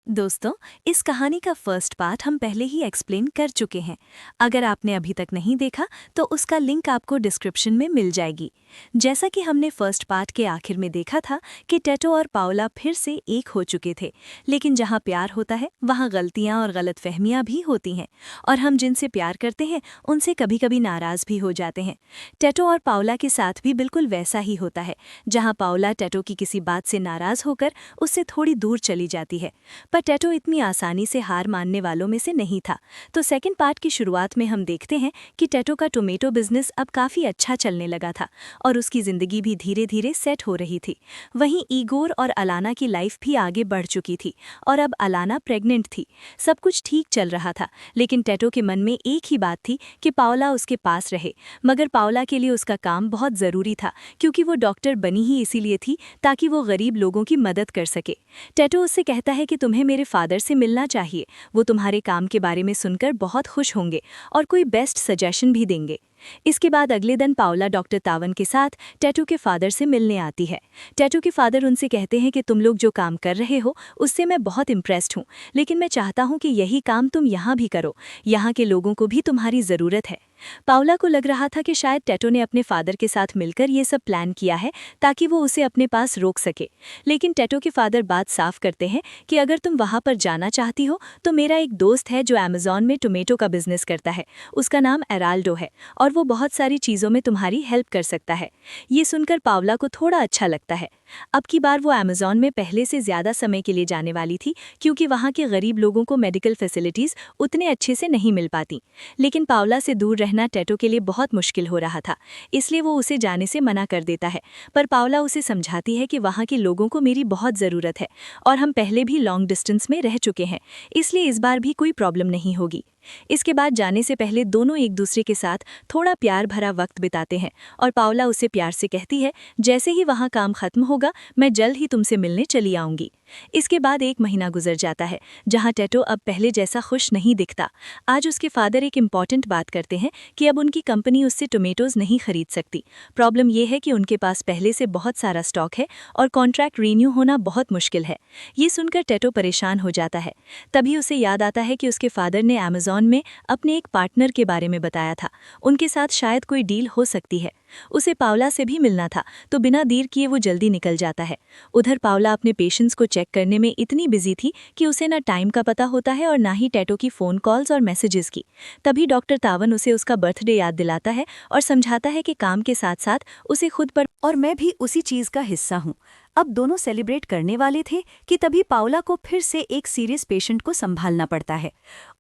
दोस्तों, इस कहानी का फर्स्ट पार्ट हम पहले ही एक्सप्लेन कर चुके हैं। अगर आपने अभी तक नहीं देखा तो उसका लिंक आपको डिस्क्रिप्शन में मिल जाएगी। जैसा कि हमने फर्स्ट पार्ट के आखिर में देखा था कि टेटो और पाओला फिर से एक हो चुके थे, लेकिन जहाँ प्यार होता है वहाँ गलतियाँ और गलतफहमियाँ भी होती हैं, और हम जिनसे प्यार करते हैं उनसे कभी कभी नाराज़ भी हो जाते हैं। टेटो और पाओला के साथ भी बिल्कुल वैसा ही होता है, जहाँ पाओला टेटो की किसी बात से नाराज़ होकर उससे थोड़ी दूर चली जाती है। पर टेटो इतनी आसानी से हार मानने वालों में से नहीं था। तो सेकंड पार्ट की शुरुआत में हम देखते हैं कि टेटो का टोमेटो बिजनेस अब काफ़ी अच्छा चलने लगा था और उसकी ज़िंदगी भी धीरे धीरे सेट हो रही थी। वहीं ईगोर और अलाना की लाइफ भी आगे बढ़ चुकी थी और अब अलाना प्रेग्नेंट थी। सब कुछ ठीक चल रहा था, लेकिन टेटो के मन में एक ही बात थी कि पाओला उसके पास रहे। मगर पाओला के लिए उसका काम बहुत ज़रूरी था, क्योंकि वो डॉक्टर बनी ही इसीलिए थी ताकि वो गरीब लोगों की मदद कर सके। टेटो उससे कहता है कि तुम्हें मेरे फादर से मिलना चाहिए, वो तुम्हारे काम के बारे में सुनकर बहुत खुश होंगे और कोई बेस्ट सजेशन भी देंगे। इसके बाद अगले दिन पाओला डॉक्टर तावन के साथ टेटो के फादर से मिलने आती है। टेटो के फादर उनसे कहते हैं कि तुम लोग जो काम कर रहे हो उससे मैं बहुत इम्प्रेस्ड हूँ, लेकिन मैं चाहता हूँ कि यही काम तुम यहाँ भी करो। यहाँ के लोगों को भी तुम्हारी ज़रूरत है। पाओला को लग रहा था कि शायद टेटो ने अपने फादर के साथ मिलकर ये सब प्लान किया है ताकि वो उसे अपने पास रोक सके। लेकिन टेटो के फादर बात साफ करते हैं कि अगर तुम वहाँ पर जाना चाहती हो तो मेरा एक दोस्त है जो अमेज़ॉन में टोमेटो का बिजनेस करता है। उसका नाम एराल्डो है और वो बहुत सारी चीज़ों में तुम्हारी हेल्प कर सकता है। ये सुनकर पाओला को थोड़ा अच्छा लगता है। अब की बार वो अमेज़ॉन में पहले से ज़्यादा समय के लिए जाने वाली थी, क्योंकि वहाँ के गरीब लोगों को मेडिकल फैसिलिटीज़ उतने अच्छे से नहीं मिल पाती। लेकिन पाओला से दूर रहना टेटो के लिए बहुत मुश्किल हो रहा था, इसलिए वो उसे जाने से मना कर देता है। पर पाओला उसे समझाती है कि वहाँ के लोगों को मेरी बहुत ज़रूरत है और हम पहले भी लॉन्ग डिस्टेंस में रह चुके हैं, इसलिए इस बार भी कोई प्रॉब्लम नहीं होगी। इसके बाद जाने से पहले दोनों एक दूसरे के साथ थोड़ा प्यार भरा वक्त बिताते हैं और पाओला उसे प्यार से कहती है, जैसे ही वहाँ काम खत्म होगा मैं जल्द ही तुमसे मिलने चली आऊँगी। इसके बाद एक महीना गुजर जाता है, जहाँ टेटो अब पहले जैसा खुश नहीं दिखता। आज उसके फादर एक इम्पॉर्टेंट बात करते हैं कि अब उनकी कंपनी उससे टोमेटोज़ नहीं खरीद सकती। प्रॉब्लम यह है कि उनके पास पहले से बहुत सारा स्टॉक है और कॉन्ट्रैक्ट रीन्यू होना बहुत मुश्किल है। ये सुनकर टेटो परेशान हो जाता है। तभी उसे याद आता है कि उसके फादर ने अमेज़ॉन में अपने एक पार्टनर के बारे में बताया था। उनके साथ शायद कोई डील हो सकती है। उसे पाओला से भी मिलना था, तो बिना देर किए वो जल्दी निकल जाता है। उधर पाओला अपने पेशेंट्स को चेक करने में इतनी बिजी थी कि उसे ना टाइम का पता होता है और ना ही टेटो की फ़ोन कॉल्स और मैसेजेस की। तभी डॉक्टर तावन उसे उसका बर्थडे याद दिलाता है और समझाता है कि काम के साथ साथ उसे खुद पर और मैं भी उसी चीज़ का हिस्सा हूँ। अब दोनों सेलिब्रेट करने वाले थे कि तभी पाओला को फिर से एक सीरियस पेशेंट को संभालना पड़ता है।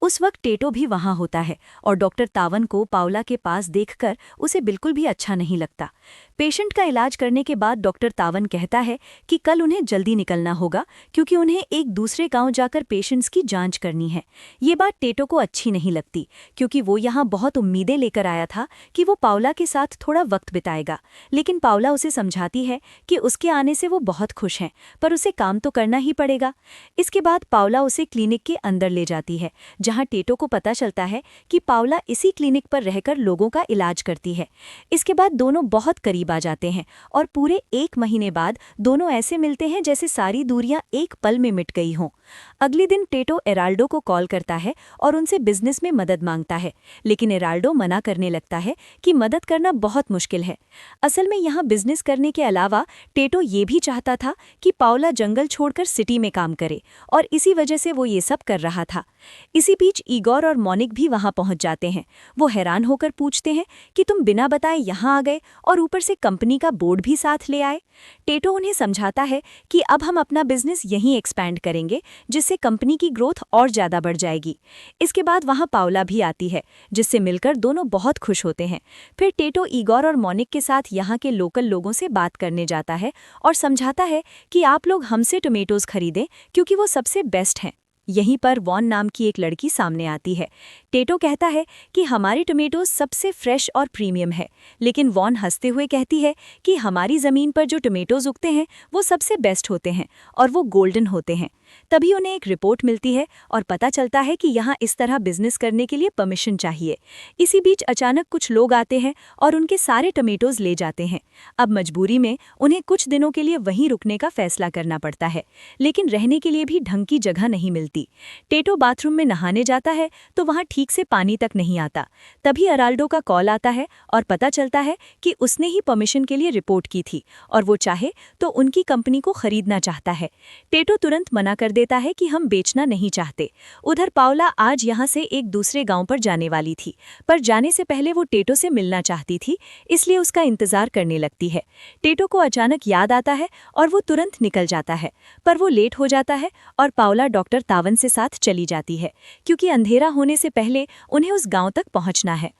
उस वक्त टेटो भी वहाँ होता है और डॉक्टर तावन को पाओला के पास देखकर उसे बिल्कुल भी अच्छा नहीं लगता। पेशेंट का इलाज करने के बाद डॉक्टर तावन कहता है कि कल उन्हें जल्दी निकलना होगा, क्योंकि उन्हें एक दूसरे गांव जाकर पेशेंट्स की जांच करनी है। ये बात टेटो को अच्छी नहीं लगती, क्योंकि वो यहाँ बहुत उम्मीदें लेकर आया था कि वो पाओला के साथ थोड़ा वक्त बिताएगा। लेकिन पाओला उसे समझाती है कि उसके आने से वो बहुत खुश हैं, पर उसे काम तो करना ही पड़ेगा। इसके बाद पाओला उसे क्लिनिक के अंदर ले जाती है, जहाँ टेटो को पता चलता है कि पाओला इसी क्लिनिक पर रहकर लोगों का इलाज करती है। इसके बाद दोनों बहुत करीब आ जाते हैं और पूरे एक महीने बाद दोनों ऐसे मिलते हैं जैसे सारी दूरियां एक पल में मिट गई हों। अगले दिन टेटो एराल्डो को कॉल करता है और उनसे बिजनेस में मदद मांगता है, लेकिन एराल्डो मना करने लगता है कि मदद करना बहुत मुश्किल है। असल में यहाँ बिजनेस करने के अलावा टेटो ये भी चाहता था कि पाओला जंगल छोड़कर सिटी में काम करे, और इसी वजह से वो ये सब कर रहा था। इसी बीच ईगोर और मोनिक भी वहां पहुंच जाते हैं। वो हैरान होकर पूछते हैं कि तुम बिना बताए यहाँ आ गए और ऊपर से कंपनी का बोर्ड भी साथ ले आए। टेटो उन्हें समझाता है कि अब हम अपना बिजनेस यहीं एक्सपैंड करेंगे, जिससे कंपनी की ग्रोथ और ज़्यादा बढ़ जाएगी। इसके बाद वहाँ पाओला भी आती है, जिससे मिलकर दोनों बहुत खुश होते हैं। फिर टेटो ईगोर और मोनिक के साथ यहाँ के लोकल लोगों से बात करने जाता है और समझाता है कि आप लोग हमसे टोमेटोज़ खरीदें, क्योंकि वो सबसे बेस्ट हैं। यहीं पर वॉन नाम की एक लड़की सामने आती है। टेटो कहता है कि हमारी टोमेटोज सबसे फ्रेश और प्रीमियम है, लेकिन वॉन हंसते हुए कहती है कि हमारी ज़मीन पर जो टोमेटोज उगते हैं वो सबसे बेस्ट होते हैं और वो गोल्डन होते हैं। तभी उन्हें एक रिपोर्ट मिलती है और पता चलता है कि यहाँ इस तरह बिजनेस करने के लिए परमिशन चाहिए। इसी बीच अचानक कुछ लोग आते हैं और उनके सारे टमेटोज ले जाते हैं। अब मजबूरी में उन्हें कुछ दिनों के लिए वहीं रुकने का फैसला करना पड़ता है, लेकिन रहने के लिए भी ढंग की जगह नहीं मिलती। टेटो बाथरूम में नहाने जाता है तो वहाँ ठीक से पानी तक नहीं आता। तभी अराल्डो का कॉल आता है और पता चलता है कि उसने ही परमिशन के लिए रिपोर्ट की थी और वो चाहे तो उनकी कंपनी को खरीदना चाहता है। टेटो तुरंत मना कर देता है कि हम बेचना नहीं चाहते। उधर पाउला आज यहाँ से एक दूसरे गांव पर जाने वाली थी, पर जाने से पहले वो टेटो से मिलना चाहती थी, इसलिए उसका इंतजार करने लगती है। टेटो को अचानक याद आता है और वो तुरंत निकल जाता है, पर वो लेट हो जाता है और पाउला डॉक्टर तावन से साथ चली जाती है, क्योंकि अंधेरा होने से पहले उन्हें उस गांव तक पहुंचना है।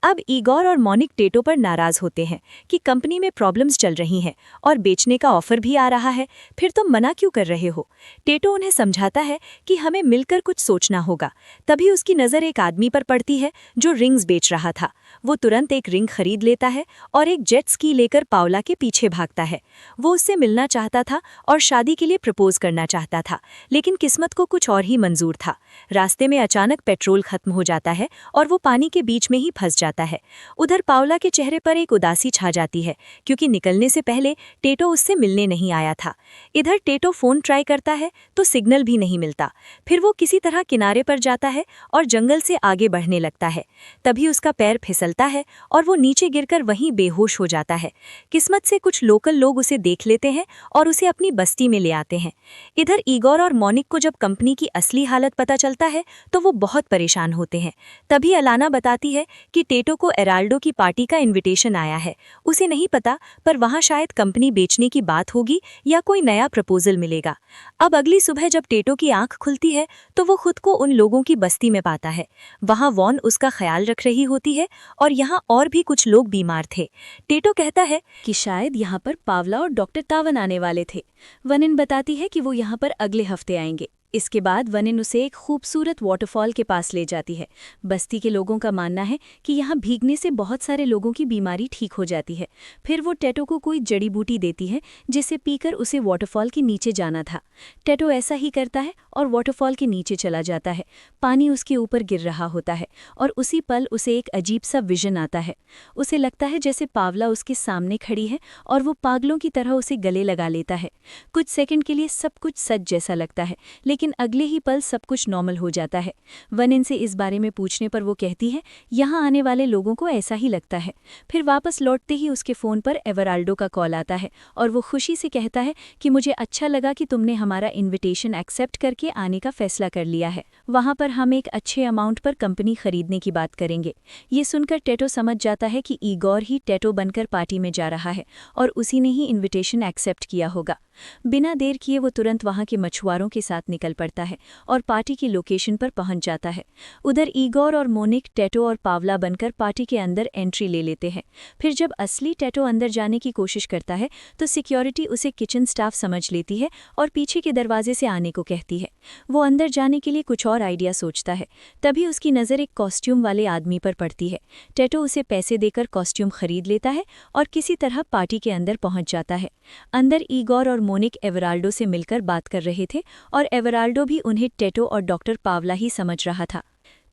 अब ईगोर और मोनिक टेटो पर नाराज होते हैं कि कंपनी में प्रॉब्लम्स चल रही हैं और बेचने का ऑफर भी आ रहा है, फिर तुम मना क्यों कर रहे हो। टेटो उन्हें समझाता है कि हमें मिलकर कुछ सोचना होगा। तभी उसकी नज़र एक आदमी पर पड़ती है जो रिंग्स बेच रहा था। वो तुरंत एक रिंग खरीद लेता है और एक जेट स्की लेकर पाउला के पीछे भागता है। वो उससे मिलना चाहता था और शादी के लिए प्रपोज करना चाहता था, लेकिन किस्मत को कुछ और ही मंजूर था। रास्ते में अचानक पेट्रोल खत्म हो जाता है और वो पानी के बीच में ही फंस जाता है। उधर पाउला के चेहरे पर एक उदासी छा जाती है, क्योंकि निकलने से पहले टेटो उससे मिलने नहीं आया था। इधर टेटो फोन ट्राई करता है तो सिग्नल भी नहीं मिलता। फिर वो किसी तरह किनारे पर जाता है और जंगल से आगे बढ़ने लगता है। तभी उसका पैर फिसलता है और वो नीचे गिरकर वहीं बेहोश हो जाता है। किस्मत से कुछ लोकल लोग उसे देख लेते हैं और उसे अपनी बस्ती में ले आते हैं। इधर ईगोर और मोनिक को जब कंपनी की असली हालत पता चलता है तो वो बहुत परेशान होते हैं। तभी अलाना बताती है कि टेटो को एराल्डो की पार्टी का इनविटेशन आया है। उसे नहीं पता, पर वहाँ शायद कंपनी बेचने की बात होगी या कोई नया प्रपोजल मिलेगा। अब अगली सुबह जब टेटो की आंख खुलती है तो वो खुद को उन लोगों की बस्ती में पाता है। वहाँ वॉन उसका ख्याल रख रही होती है और यहाँ और भी कुछ लोग बीमार थे। टेटो कहता है कि शायद यहाँ पर पावला और डॉक्टर तावन आने वाले थे। वनिन बताती है कि वो यहाँ पर अगले हफ्ते आएंगे। इसके बाद वनिन उसे एक खूबसूरत वाटरफॉल के पास ले जाती है। बस्ती के लोगों का मानना है कि यहाँ भीगने से बहुत सारे लोगों की बीमारी ठीक हो जाती है। फिर वो टेटो को कोई जड़ी बूटी देती है जिसे पीकर उसे वाटरफॉल के नीचे जाना था। टेटो ऐसा ही करता है और वाटरफॉल के नीचे चला जाता है। पानी उसके ऊपर गिर रहा होता है और उसी पल उसे एक अजीब सा विजन आता है। उसे लगता है जैसे पावला उसके सामने खड़ी है और वो पागलों की तरह उसे गले लगा लेता है। कुछ सेकंड के लिए सब कुछ सच जैसा लगता है, लेकिन अगले ही पल सब कुछ नॉर्मल हो जाता है। वनिन से इस बारे में पूछने पर वो कहती है यहाँ आने वाले लोगों को ऐसा ही लगता है। फिर वापस लौटते ही उसके फ़ोन पर एवराल्डो का कॉल आता है और वो खुशी से कहता है कि मुझे अच्छा लगा कि तुमने हमारा इन्विटेशन एक्सेप्ट करके आने का फैसला कर लिया है। वहाँ पर हम एक अच्छे अमाउंट पर कंपनी खरीदने की बात करेंगे। ये सुनकर टेटो समझ जाता है कि ईगोर ही टेटो बनकर पार्टी में जा रहा है और उसी ने ही इन्विटेशन एक्सेप्ट किया होगा। बिना देर किए वो तुरंत वहाँ के मछुआरों के साथ निकल पड़ता है और पार्टी की लोकेशन पर पहुंच जाता है। उधर ईगोर और मोनिक टेटो और पावला बनकर पार्टी के अंदर एंट्री ले लेते हैं। फिर जब असली टेटो अंदर जाने की कोशिश करता है तो सिक्योरिटी उसे किचन स्टाफ समझ लेती है और पीछे के दरवाजे से आने को कहती है। वो अंदर जाने के लिए कुछ और आइडिया सोचता है। तभी उसकी नज़र एक कॉस्ट्यूम वाले आदमी पर पड़ती है। टेटो उसे पैसे देकर कॉस्ट्यूम खरीद लेता है और किसी तरह पार्टी के अंदर पहुंच जाता है। अंदर ईगोर और मोनिक एवराल्डो से मिलकर बात कर रहे थे और एवराल्डो भी उन्हें टेटो और डॉक्टर पावला ही समझ रहा था।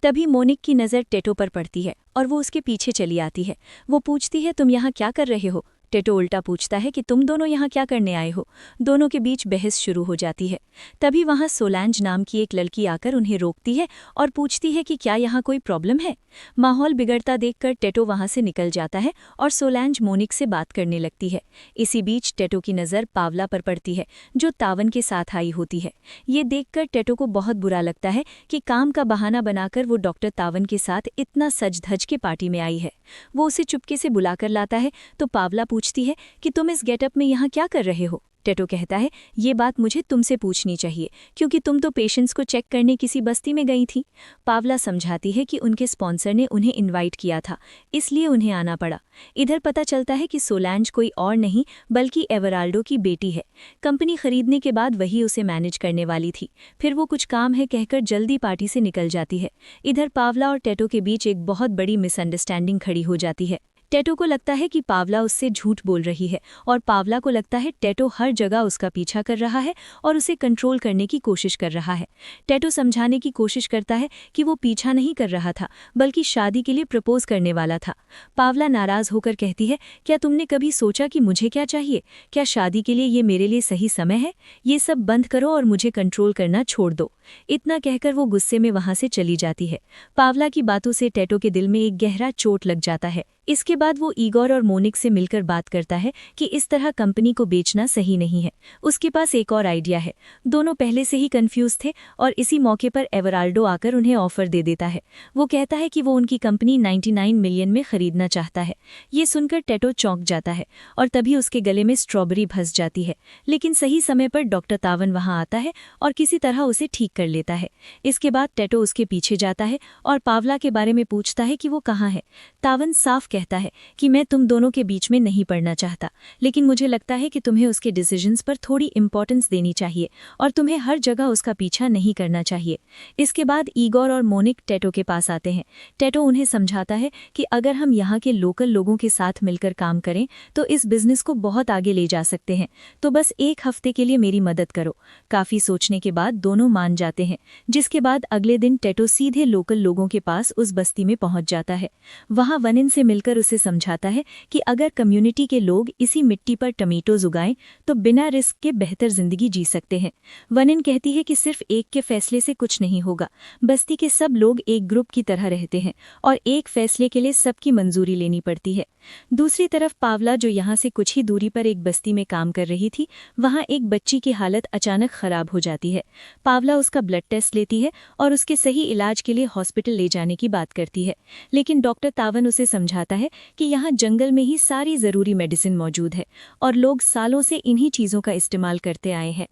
तभी मोनिक की नज़र टेटो पर पड़ती है और वो उसके पीछे चली आती है। वो पूछती है तुम यहाँ क्या कर रहे हो। टेटो उल्टा पूछता है कि तुम दोनों यहाँ क्या करने आए हो। दोनों के बीच बहस शुरू हो जाती है। तभी वहाँ सोलैंज नाम की एक लड़की आकर उन्हें रोकती है और पूछती है कि क्या यहाँ कोई प्रॉब्लम है। माहौल बिगड़ता देखकर टेटो वहाँ से निकल जाता है और सोलैंज मोनिक से बात करने लगती है। इसी बीच टेटो की नज़र पावला पर पड़ती है जो तावन के साथ आई होती है। ये देखकर टेटो को बहुत बुरा लगता है कि काम का बहाना बनाकर वो डॉक्टर तावन के साथ इतना सज धज के पार्टी में आई है। वो उसे चुपके से बुलाकर लाता है तो पावला पूछती है कि तुम इस गेटअप में यहाँ क्या कर रहे हो। टेटो कहता है ये बात मुझे तुमसे पूछनी चाहिए क्योंकि तुम तो पेशेंट्स को चेक करने किसी बस्ती में गई थी। पावला समझाती है कि उनके स्पॉन्सर ने उन्हें इनवाइट किया था, इसलिए उन्हें आना पड़ा। इधर पता चलता है कि सोलैंज कोई और नहीं बल्कि एवराल्डो की बेटी है। कंपनी खरीदने के बाद वही उसे मैनेज करने वाली थी। फिर वो कुछ काम है कहकर जल्दी पार्टी से निकल जाती है। इधर पावला और टेटो के बीच एक बहुत बड़ी मिसअंडरस्टैंडिंग खड़ी हो जाती है। टेटो को लगता है कि पावला उससे झूठ बोल रही है और पावला को लगता है टेटो हर जगह उसका पीछा कर रहा है और उसे कंट्रोल करने की कोशिश कर रहा है। टेटो समझाने की कोशिश करता है कि वो पीछा नहीं कर रहा था बल्कि शादी के लिए प्रपोज करने वाला था। पावला नाराज होकर कहती है, क्या तुमने कभी सोचा कि मुझे क्या चाहिए? क्या शादी के लिए ये मेरे लिए सही समय है? ये सब बंद करो और मुझे कंट्रोल करना छोड़ दो। इतना कहकर वो गुस्से में वहां से चली जाती है। पावला की बातों से टेटो के दिल में एक गहरा चोट लग जाता है। इसके बाद वो ईगोर और मोनिक से मिलकर बात करता है कि इस तरह कंपनी को बेचना सही नहीं है। उसके पास एक और आइडिया है। दोनों पहले से ही कंफ्यूज थे और इसी मौके पर एवराल्डो आकर उन्हें ऑफर दे देता है। वो कहता है कि वो उनकी कंपनी 99 मिलियन में खरीदना चाहता है। ये सुनकर टेटो चौंक जाता है और तभी उसके गले में स्ट्रॉबेरी फंस जाती है। लेकिन सही समय पर डॉक्टर तावन वहां आता है और किसी तरह उसे ठीक कर लेता है। इसके बाद टेटो उसके पीछे जाता है और पावला के बारे में पूछता है कि वो कहाँ है। तावन साफ कहता है कि मैं तुम दोनों के बीच में नहीं पड़ना चाहता, लेकिन मुझे लगता है कि तुम्हें उसके डिसीजंस पर थोड़ी इंपॉर्टेंस देनी चाहिए और तुम्हें हर जगह उसका पीछा नहीं करना चाहिए। इसके बाद ईगोर और मोनिक टेटो के पास आते हैं। टेटो उन्हें समझाता है कि अगर हम यहाँ के लोकल लोगों के साथ मिलकर काम करें तो इस बिजनेस को बहुत आगे ले जा सकते हैं, तो बस एक हफ्ते के लिए मेरी मदद करो। काफी सोचने के बाद दोनों मान जाते हैं, जिसके बाद अगले दिन टेटो सीधे लोकल लोगों के पास उस बस्ती में पहुंच जाता है। वहां वनिन से मिलकर उसे समझाता है कि अगर कम्युनिटी के लोग इसी मिट्टी पर टमेटोज उगाएं तो बिना रिस्क के बेहतर जिंदगी जी सकते हैं। वनिन कहती है कि सिर्फ एक के फैसले से कुछ नहीं होगा। बस्ती के सब लोग एक ग्रुप की तरह रहते हैं और एक फैसले के लिए सबकी मंजूरी लेनी पड़ती है। दूसरी तरफ पावला, जो यहाँ से कुछ ही दूरी पर एक बस्ती में काम कर रही थी, वहाँ एक बच्ची की हालत अचानक खराब हो जाती है। पावला उसका ब्लड टेस्ट लेती है और उसके सही इलाज के लिए हॉस्पिटल ले जाने की बात करती है, लेकिन डॉक्टर तावन उसे समझाता है कि यहाँ जंगल में ही सारी ज़रूरी मेडिसिन मौजूद है और लोग सालों से इन्हीं चीज़ों का इस्तेमाल करते आए हैं।